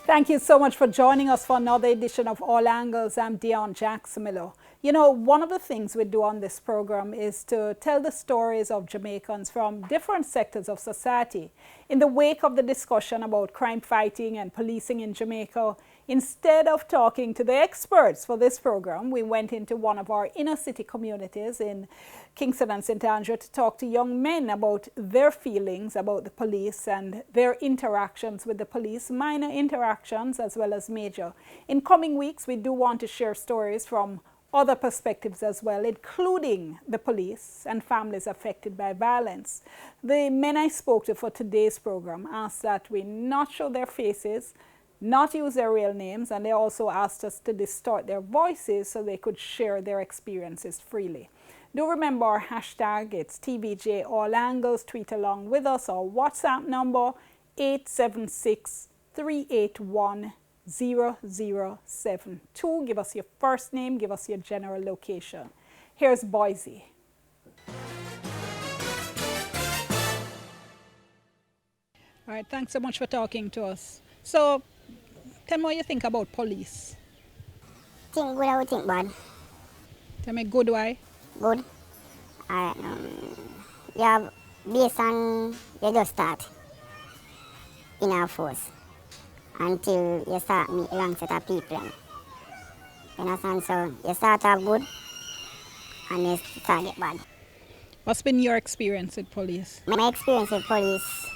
Thank you so much for joining us for another edition of All Angles. I'm Dion Jackson-Miller. You know, one of the things we do on this program is to tell the stories of Jamaicans from different sectors of society. In the wake of the discussion about crime fighting and policing in Jamaica, instead of talking to the experts for this program, we went into one of our inner city communities in Kingston and St. Andrew to talk to young men about their feelings about the police and their interactions with the police, minor interactions as well as major. In coming weeks, we do want to share stories from other perspectives as well, including the police and families affected by violence. The men I spoke to for today's program asked that we not show their faces, not use their real names, and they also asked us to distort their voices so they could share their experiences freely. Do remember our hashtag, it's TVJ All Angles. Tweet along with us. Our WhatsApp number, 876-381-0072. Give us your first name, give us your general location. Here's Boise. All right, thanks so much for talking to us. So, tell me what you think about police. Think good, I would think bad. Tell me good why? Good. Alright, yeah, based on you just start in our force until you start meet a long set of people. You understand? So you start off good and you start get bad. What's been your experience with police? My experience with police,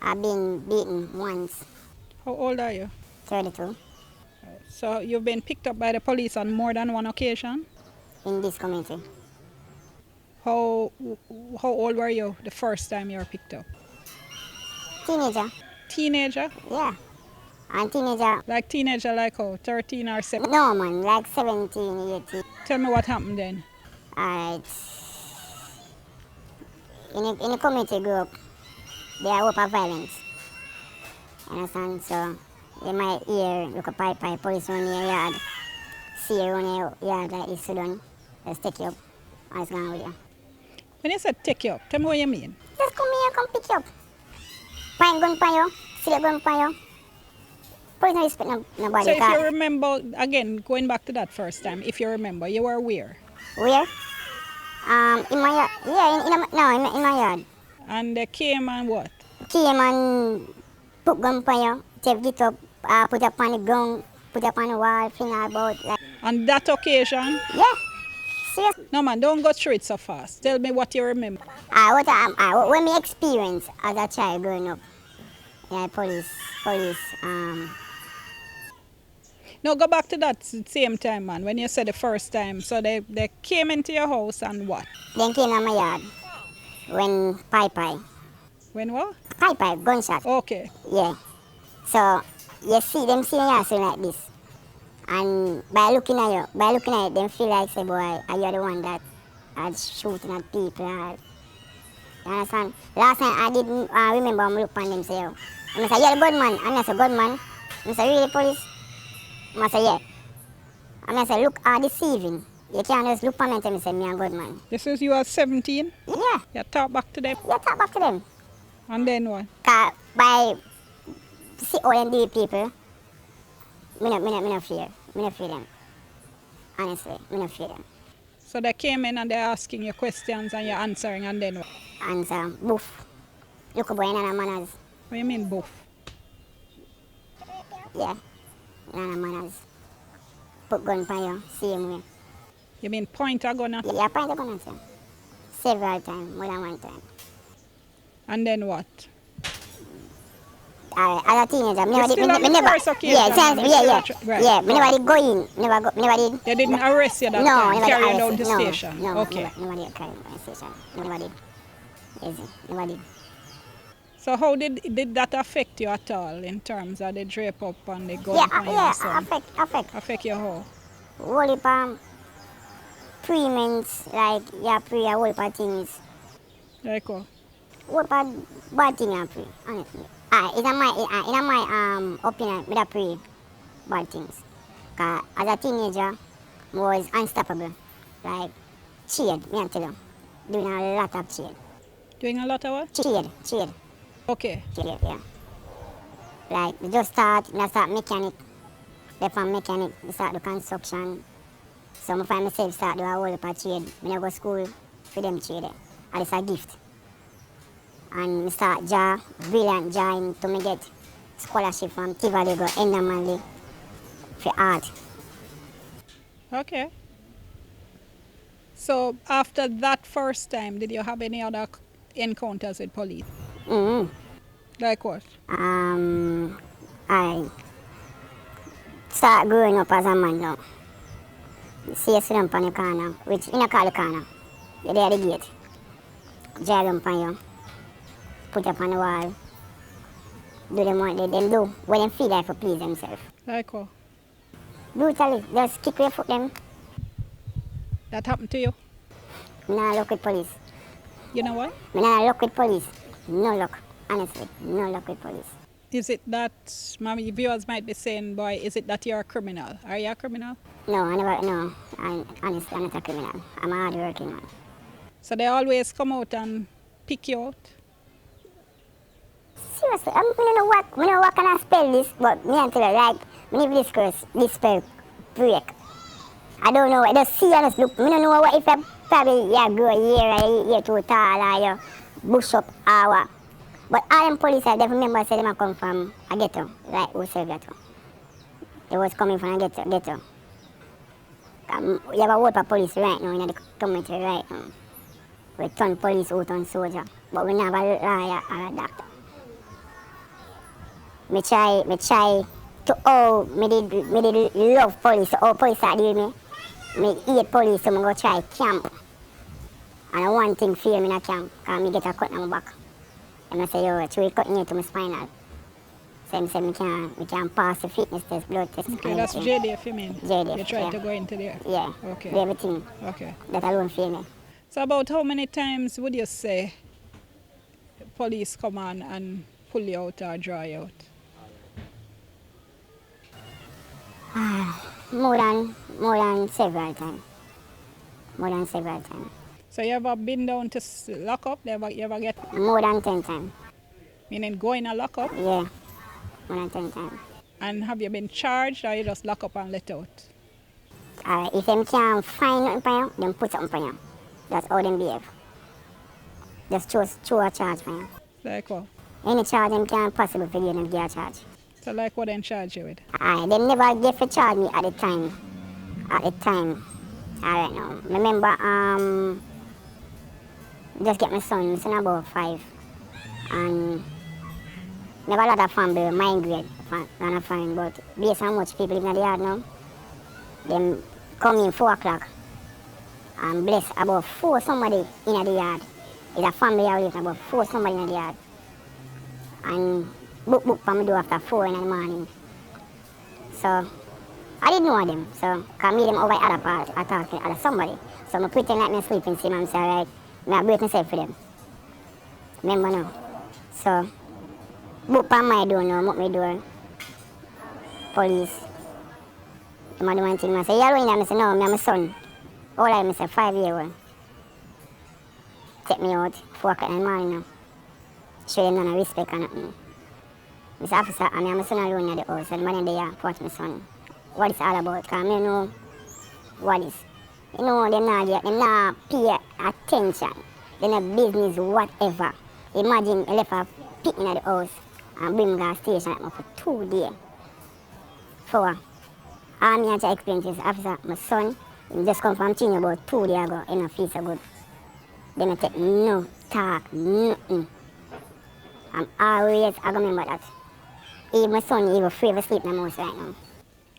I've been beaten once. How old are you? 32. So you've been picked up by the police on more than one occasion? In this community. How old were you the first time you were picked up? Teenager. Teenager? Yeah. And teenager. Like teenager like how? 13 or 17? No man, like 17, 18. Tell me what happened then. Alright. In a community group, there are open violence. You understand? So you might hear, look up pipe, police on your yard, see you on your yard like this, so done. Just take you up, and it's gone with you. When you said take you up, tell me what you mean. Just come here, come pick you up. Point gun for you, see the gun for you. Police don't respect nobody. So if you remember, again, going back to that first time, if you remember, you were where? Where? In my yard. Yeah, in my yard. And they came and what? Came and put gun for you, take it up, put up on the ground, put up on the wall, finger about. Like. On that occasion? Yeah. Serious? No man, don't go through it so fast. Tell me what you remember. When me experience as a child growing up, yeah, police. No, go back to that same time, man, when you said the first time. So they came into your house and what? Then came in my yard when pipe. When what? Pipe, gunshot. Okay. Yeah. So you see them seeing you like this. And by looking at it, them feel like, say, boy, are you the one that had shooting at people? You understand? Last night I didn't remember I'm looking at them say, oh. And I say, you're the good man. And I say, good man. And I say, really, police? And I say, yeah. And I say, look, deceiving. You can't just look at me and tell me, say, me a good man. This is you at 17? Yeah. You talk back to them? You talk back to them. And then what? By see all them do people, me no fear. Me no fear them. Honestly, me no fear them. So they came in and they're asking you questions and you're answering, and then what? Answer, boof. Look at boy, nana manners. What do you mean, boof? Yeah, nana manners. Put gun for you, same way. You mean point a gun at you? Yeah, point a gun at you. Several times, more than one time. And then what? As a teenager, me never. Me never did go in. Me never did. They didn't arrest you that time? Carry you down to station? No, okay. Never did carry me down to station. Never did. Easy, never did. So how did that affect you at all in terms of the drape up and the gun? Affect you how? Whole heap of pre-ments, like pre a whole heap of things. Like what? Whole heap of bad things I pre, honestly. In my opinion, with a pre bad things. Cause as a teenager, I was unstoppable. Like cheated, me I tell you. Doing a lot of cheating. Doing a lot of what? Cheated. Okay. Cheated, yeah. Like, we just start mechanic. They from mechanic, we start the construction. So I find myself start do a whole heap of trade. I go to school for them trade. And it's a gift. And I start brilliant drawing to me get scholarship from TVJ go Endermanly for art. Okay. So after that first time, did you have any other encounters with police? Like what? I start growing up as a man now. See you sit down on the corner, which in a call the corner. You're there at the gate. Drive them on you. Put up on the wall. Do them what they do. When they feel like to please themselves. Like what? Brutally, just kick your foot them. That happened to you? I not luck with police. You know what? I not luck with police. No luck. Honestly, no luck with police. Is it that, my viewers might be saying, boy, is it that you're a criminal? Are you a criminal? No, I never, no. Honestly, I'm not a criminal. I'm a hard-working man. So they always come out and pick you out? Seriously, I don't know what can I spell this, but me and tell you, like, when you this spell break. I don't know, I just see and just look. I don't know what if I probably grow a year too tall or you bush up or what. But all them police, I remember say them come from a ghetto, like who say ghetto. They was coming from a ghetto. You have a whole of police right now in the community right now. We turn police out on soldier, but we never lawyer or a doctor. Me try to me did love police, how police are doing me hate police, so I go try camp. And one thing fear me in a camp, because I get a cut on my back. And I say, yo, it's really cutting you to my spinal. So I say, we can pass the fitness test, blood test. Okay, that's JDF you mean? JDF, you tried to go into there? Yeah, okay. Do everything. Okay. That alone fear me. So about how many times would you say police come on and pull you out or draw you out? More than several times. More than several times. So you ever been down to lock up? You ever get? More than 10 times. Meaning going a lock up? Yeah, more than 10 times. And have you been charged or you just lock up and let out? If them can't find nothing for you, then put something for you. That's how them behave. Just choose a charge for you. Like what? Any charge them can't possible for you, them give a charge. So like what they charge you with? They never get to charge me at the time. Alright now. Remember, just get my son about 5. And never a lot of family migrate and I find, but based on how much people in the yard now, them come in 4 o'clock and bless about 4 somebody in the yard. It's a family I live about 4 somebody in the yard. And book for me do after 4 in the morning. So I didn't know them. So I meet them over other part, I talk to other somebody. So I pretend like me sleeping, see and say, right, I break myself for them. Remember now. So book for my door now, mock my door. Police. The man do one thing, I say, you're going there? I say, no, I'm my son. All I say 5-year-old. Take me out, 4 o'clock in the morning now. Show them none of respect or nothing. Mr. Officer, I'm my son alone in the house, and the man there watch my son. What is all about? Because I know what is. You know, them not pay attention. They not business, whatever. Imagine I left a pit in the house and bring me to the station for 2 days. For all me have to explain to this officer, my son, he just come from China about 2 days ago, he don't feel so good. They don't take no talk, nothing. I'm always, I remember that. Even my son, even afraid to sleep in the house right now.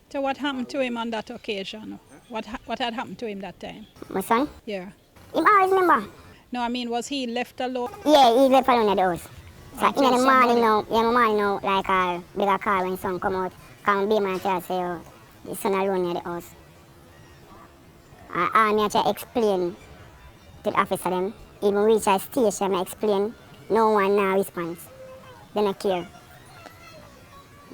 So what happened to him on that occasion? What had happened to him that time? My son? Yeah. He always remember. No, I mean, was he left alone? Yeah, he left alone at the house. So Until in the somebody- morning now, like a bigger car when son come out, come be man tell say, oh, the son alone at the house. And I have to explain to the officer them. Even reach a station, I explain, no one now responds. They don't care.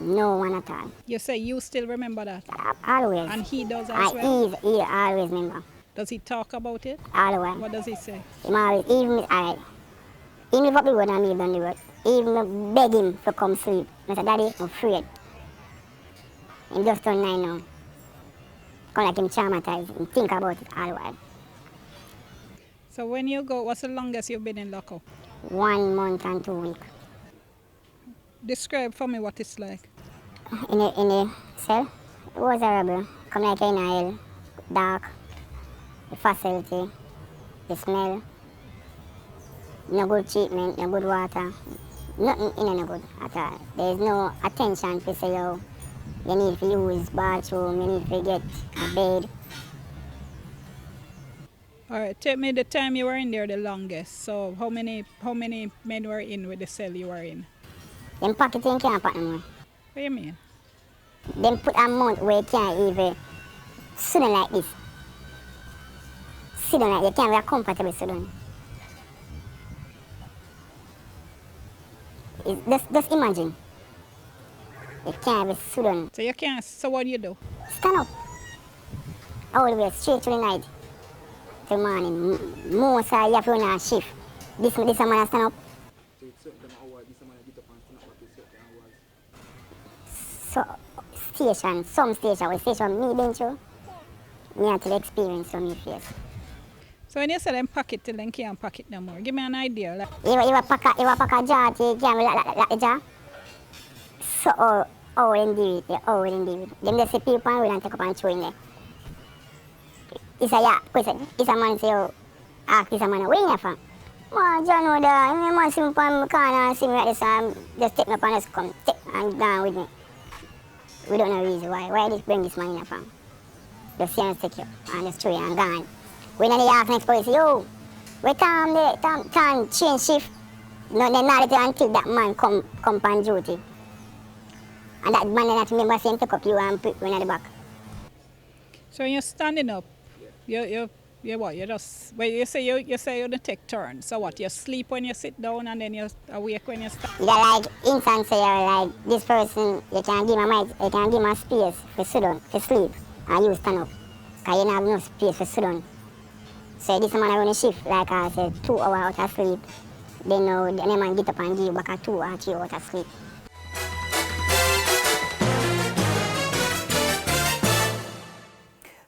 No one at all. You say you still remember that? Always. And he does as well? He always remember. Does he talk about it? Always. What does he say? He always, even if I do the road and me done the road, Even beg him to come sleep. I said, Daddy, I'm afraid. He just turned 9 now. Come like him traumatized. Him think about it all the while. So when you go, what's the longest you've been in lockup? 1 month and 2 weeks. Describe for me what it's like. In a cell, it was horrible. Come like in a hell, dark, the facility, the smell, no good treatment, no good water, nothing in no good at all. There is no attention to say, yo, you need to use bathroom, you need to get a bed. All right, tell me the time you were in there the longest. So how many men were in with the cell you were in? Them pocket in can't pack no more. What do you mean? Them put a mount where you can't even sit down like this. Sit down like you can't be comfortable sit down. Just imagine. You can't be sit down. So you can't, so what do you do? Stand up. All the way straight to the night. Till morning. Most you have to run a shift. This man stand up. So some station me been through, me have to experience on my face. So when you say them pack it till them can't pack it no more, give me an idea. Like, You pack a jar to you can't like the jar. So how they do it, how they do it. Them just say people and will take up and throw in there. It's a question. It's a man say, oh, ask this a man, where you from? Well, John know that, I man see me from the corner and see me like this and just take me up and just come take and gone with me. We don't know the reason why. Why just bring this man in from? Just see and take you and just throw you and gone. When they ask next police, yo, we time change shift. No, they not until that man come on duty. And that man then have to remember saying take up you and put you in the back. so when you're standing up, you what? You just, well, you say you don't take turns. So what? You sleep when you sit down and then you awake when you stand. Yeah, like instance say like this person, you can give him you can give him a space for sit down, for sleep, and you stand up. Because you don't have no space for sit down. So this man run a shift, like I said, 2 hours out of sleep. Then the man get up and give you back a 2 or 3 hours of sleep.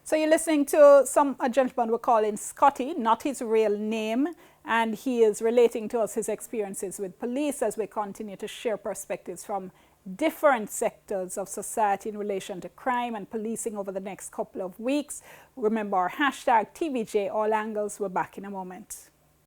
So you're listening to a gentleman we're calling Scotty, not his real name, and he is relating to us his experiences with police as we continue to share perspectives from different sectors of society in relation to crime and policing over the next couple of weeks. Remember our hashtag TVJ, all angles. We're back in a moment.